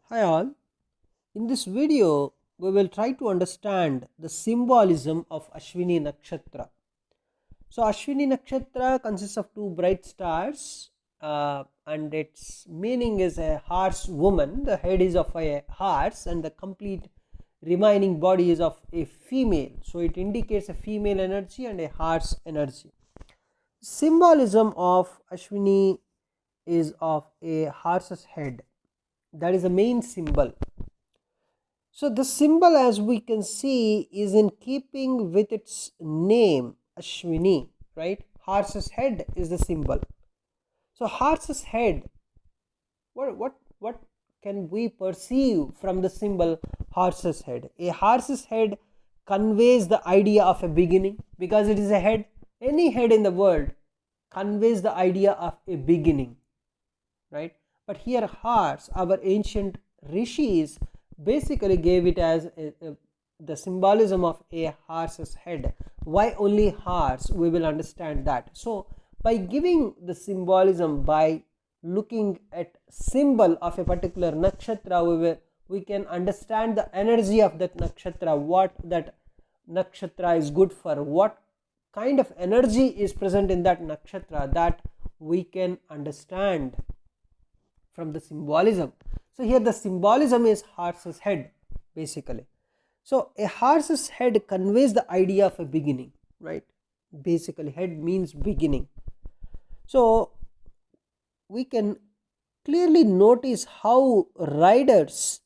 Hi all, in this video we will try to understand the symbolism of Ashwini nakshatra. So Ashwini nakshatra consists of two bright stars and its meaning is a horse woman. The head is of a horse and the complete remaining body is of a female. So it indicates a female energy and a horse energy. Symbolism of Ashwini is of a horse's head. That is the main symbol. So the symbol, as we can see, is in keeping with its name Ashwini, right? Horse's head is the symbol. So horse's head, what can we perceive from the symbol horse's head? A horse's head conveys the idea of a beginning because it is a head. Any head in the world conveys the idea of a beginning, right? But here horse, our ancient rishis basically gave it as the symbolism of a horse's head. Why only horse? We will understand that. So by giving the symbolism, by looking at symbol of a particular nakshatra, we can understand the energy of that nakshatra, what that nakshatra is good for, what kind of energy is present in that nakshatra, that we can understand from the symbolism. So here the symbolism is horse's head basically. So a horse's head conveys the idea of a beginning, right? Basically head means beginning. So we can clearly notice how riders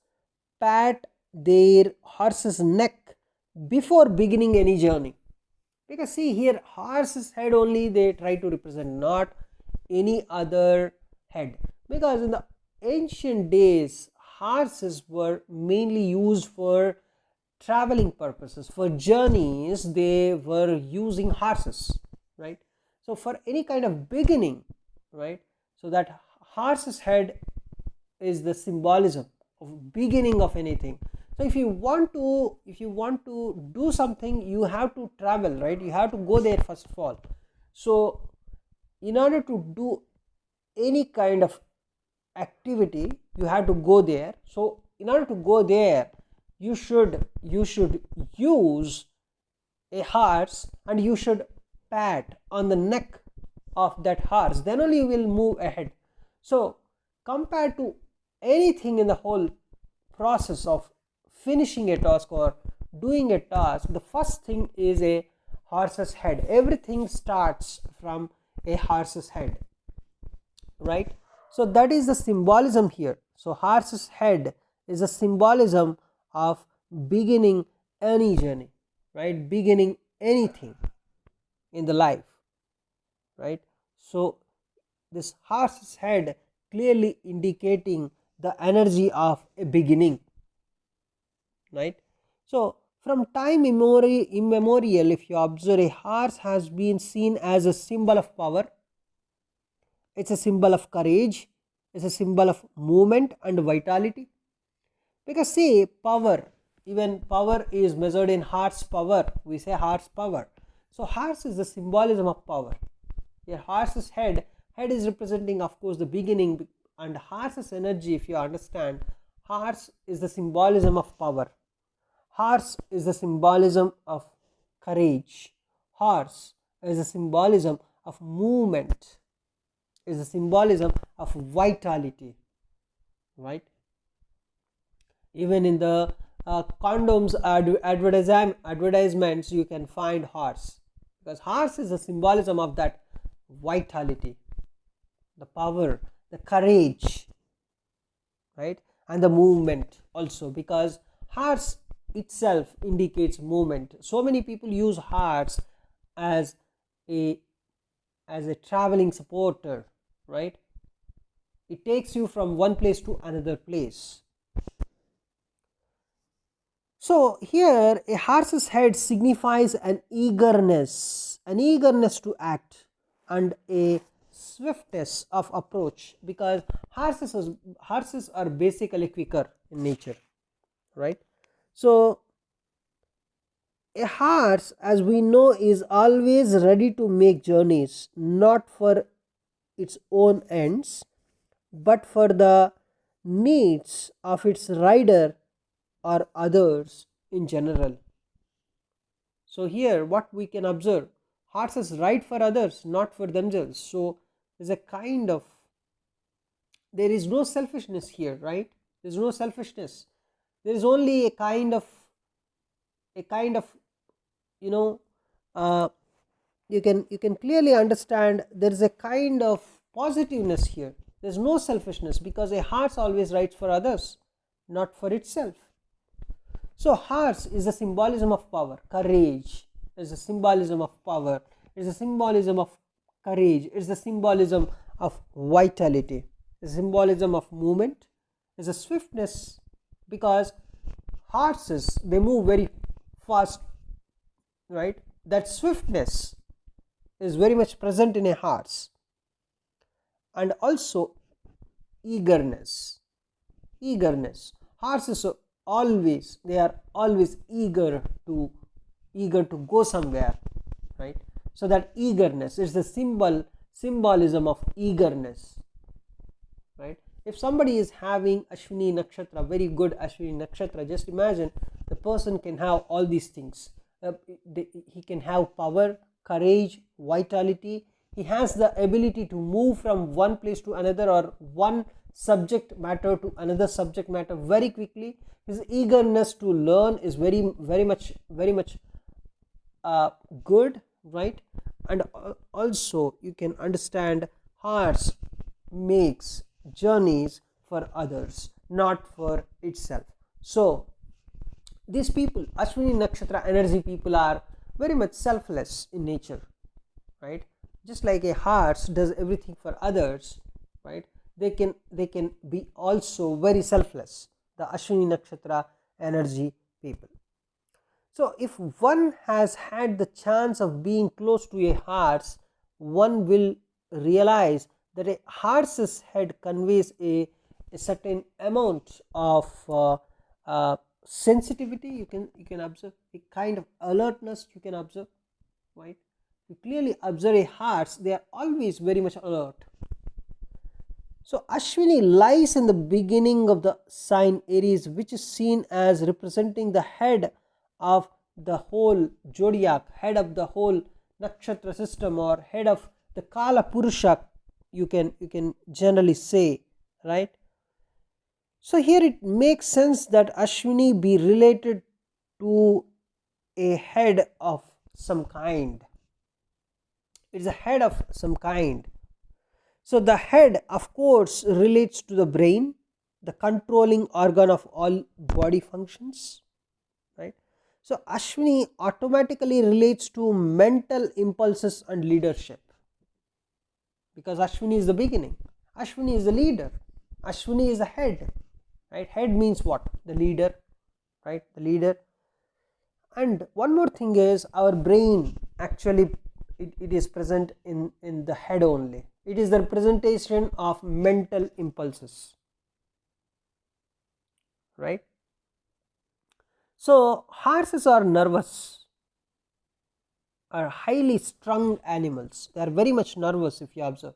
pat their horse's neck before beginning any journey, because see here horse's head only they try to represent, not any other head, because in the ancient days horses were mainly used for traveling purposes. For journeys they were using horses, right? So for any kind of beginning, right, so that horse's head is the symbolism of beginning of anything. So if you want to do something, you have to travel, right? You have to go there first of all. So in order to do any kind of activity, you have to go there. So in order to go there, you should use a horse and you should pat on the neck of that horse, then only you will move ahead. So compared to anything in the whole process of finishing a task or doing a task, the first thing is a horse's head. Everything starts from a horse's head, right? So that is the symbolism here. So horse's head is a symbolism of beginning any journey, right? Beginning anything in the life, right? So this horse's head clearly indicating the energy of a beginning, right? So from time immemorial, if you observe, a horse has been seen as a symbol of power. It's a symbol of courage. It's a symbol of movement and vitality. Because see, power, even power is measured in horse power. We say horse power. So horse is the symbolism of power. Here horse's head is representing of course the beginning, and horse's energy, if you understand, horse is the symbolism of power. Horse is the symbolism of courage. Horse is the symbolism of movement, is the symbolism of vitality, right? Even in the condoms advertisements you can find horse, because horse is the symbolism of that vitality, the power, the courage, right? And the movement also, because horse itself indicates movement. So many people use horse as a traveling supporter, right? It takes you from one place to another place. So here a horse's head signifies an eagerness to act and a swiftness of approach, because horses are basically quicker in nature, right? So a horse, as we know, is always ready to make journeys, not for its own ends but for the needs of its rider or others in general. So here what we can observe, horses ride for others, not for themselves. So there's a kind of, there is no selfishness here, right? There is no selfishness. There is only a kind of you know uh, you can clearly understand there is a kind of positiveness here. There is no selfishness because a horse always rides for others, not for itself. So horse is a symbolism of power. Courage is a symbolism of power. It is a symbolism of courage. It is a symbolism of vitality. It is a symbolism of movement. It is a swiftness, because horses, they move very fast, right? That swiftness is very much present in a horse. And also eagerness. Horses are always, they are always eager to go somewhere, right? So that eagerness is the symbolism of eagerness, right? If somebody is having Ashwini nakshatra, very good Ashwini nakshatra, just imagine the person can have all these things. He can have power, courage, vitality. He has the ability to move from one place to another, or one subject matter to another subject matter very quickly. His eagerness to learn is very much good, right? And also you can understand horse makes journeys for others, not for itself. So these people, Ashwini nakshatra energy people, are very much selfless in nature, right? Just like a horse does everything for others, right? They can be also very selfless, the Ashwini nakshatra energy people. So if one has had the chance of being close to a horse, one will realize that a horse's head conveys a certain amount of sensitivity. You can observe a kind of alertness. You can observe, right? You clearly observe a horse, they are always very much alert. So Ashwini lies in the beginning of the sign Aries, which is seen as representing the head of the whole zodiac, head of the whole nakshatra system, or head of the Kala Purusha, you can generally say, right? So here it makes sense that Ashwini be related to a head of some kind. It's a head of some kind. So the head, of course, relates to the brain, the controlling organ of all body functions, right? So Ashwini automatically relates to mental impulses and leadership, because Ashwini is the beginning, Ashwini is the leader, Ashwini is the head, right? Head means what? The leader, right? The leader. And one more thing is, our brain actually it is present in the head only. It is the representation of mental impulses, right? So horses are nervous, are highly strung animals. They are very much nervous. If you observe,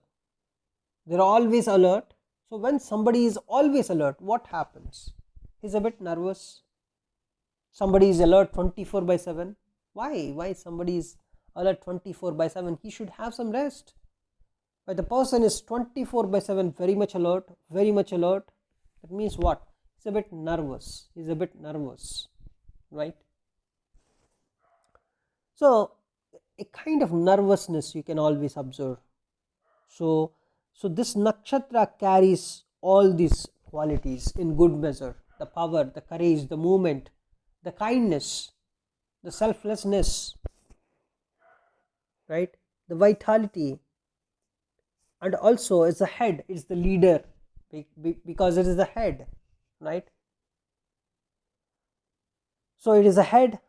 they are always alert. So when somebody is always alert, what happens? He's a bit nervous. Somebody is alert 24/7. Why somebody is alert 24/7? He should have some rest. But the person is 24/7 very much alert, that means what? He's a bit nervous, right? So a kind of nervousness you can always observe. So this nakshatra carries all these qualities in good measure: the power, the courage, the movement, the kindness, the selflessness, right? The vitality. And also it's the head, it's the leader, because it is the head, right? So it is a head,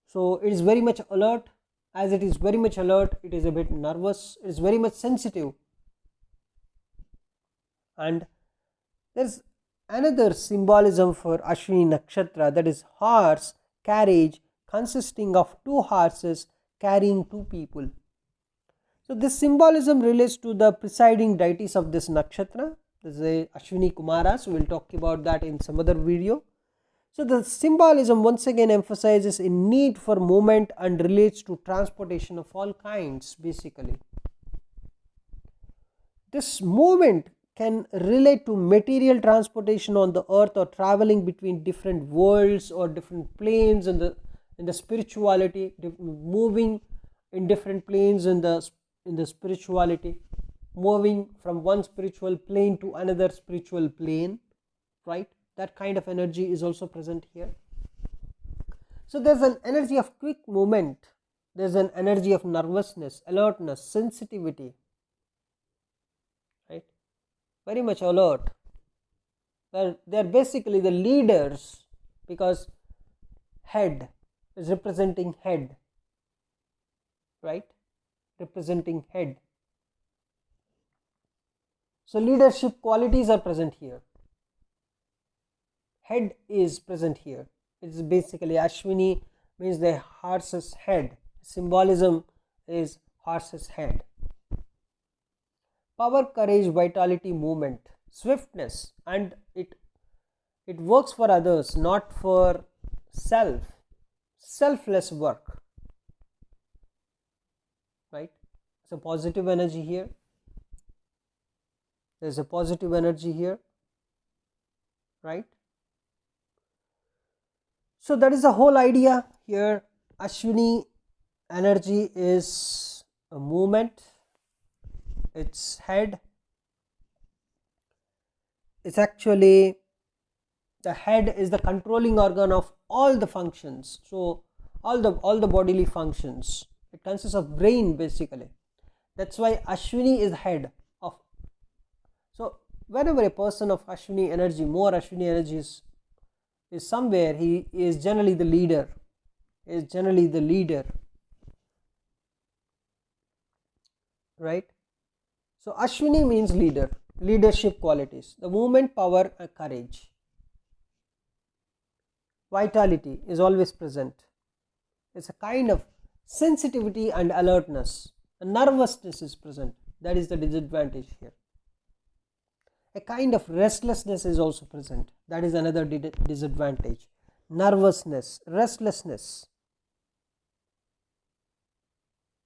so it is very much alert. As it is very much alert, it is a bit nervous, it is very much sensitive. And there is another symbolism for Ashwini nakshatra, that is horse carriage, consisting of two horses carrying two people. So this symbolism relates to the presiding deities of this nakshatra, This is a Ashwini Kumaras. We will talk about that in some other video. So the symbolism once again emphasizes a need for movement and relates to transportation of all kinds basically. This movement can relate to material transportation on the earth or traveling between different worlds or different planes in the spirituality, moving in different planes in the spirituality, moving from one spiritual plane to another spiritual plane, right? That kind of energy is also present here. So there's an energy of quick movement, there's an energy of nervousness, alertness, sensitivity, right? Very much alert. They're basically the leaders, because head is representing head, right? Representing head. So leadership qualities are present here. Head is present here. It's basically Ashwini means the horse's head. Symbolism is horse's head. Power, courage, vitality, movement, swiftness, and it works for others, not for self. Selfless work, right? It's a positive energy here. There's a positive energy here, right? So that is the whole idea here. Ashwini energy is a movement, its head. It's actually, the head is the controlling organ of all the functions. So all the bodily functions. It consists of brain basically. That's why Ashwini is head of. So whenever a person of Ashwini energy, more Ashwini energy is somewhere, he is generally the leader. Right? So Ashwini means leader, leadership qualities, the movement, power, and courage. Vitality is always present. It's a kind of sensitivity and alertness. A nervousness is present. That is the disadvantage here. A kind of restlessness is also present. That is another disadvantage. Nervousness, restlessness,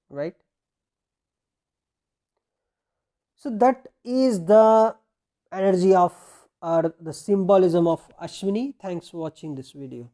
right? So that is the energy of, or the symbolism of Ashwini. Thanks for watching this video.